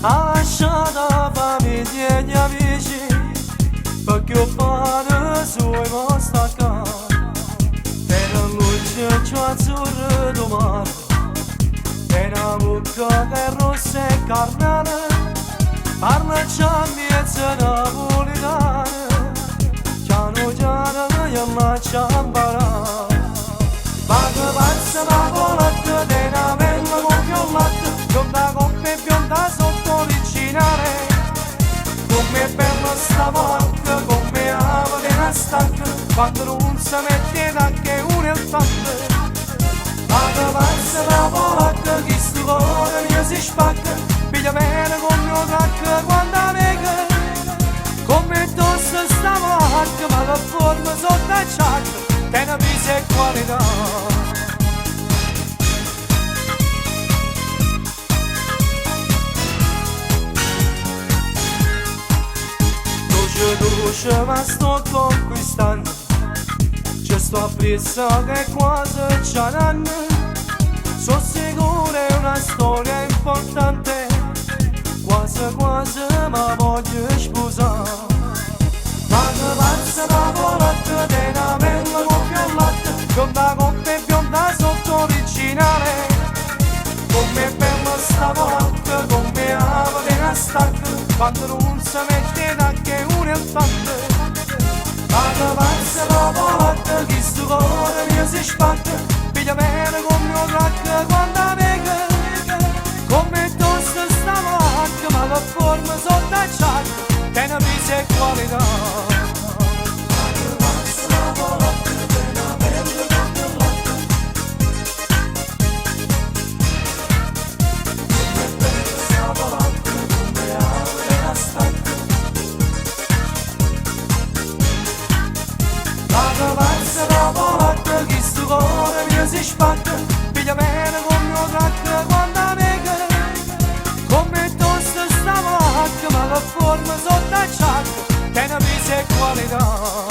ha lasciato famiglia e gli amici perché ho fatto suoi posti a casa e non luce giù azzurro do mare e una bocca che è rossa e carnale parla già miezza napolitana piano piano io lascio imparare ma che pazza ma polacca di una bella con violetta bionda coppe e bionda sotto originale come bella sta polacca come ama di una stacca quando non si mette che uno è il fatto ma che pazza la polacca che sto cuore mio si spacca piglia bene con mio tracca quando nega come tosse sta polacca ma la forma sotto il ciacca che ne pisa e qualità Dolce ma sto conquistando ci sto appresso che quasi c'è un anno sono sicuro è una storia importante quasi quasi ma voglio sposare ma che pazza la polacca di una bella coppia al latte bionda coppia e bionda sotto originale come bella sta polacca come ama di una stacca quando non si mette che uno è il fatto ma che pazza la polacca che sto cuore mio si spacca piglia bene con mio tracca quando nega come tosta sta polacca ma la forma sotto il ciacca che ne pisa e qualità si spacca, piglia bene con mio tracca quando nega come tosta sta polacca ma la forma sotto il ciacca che ne pisa e qualità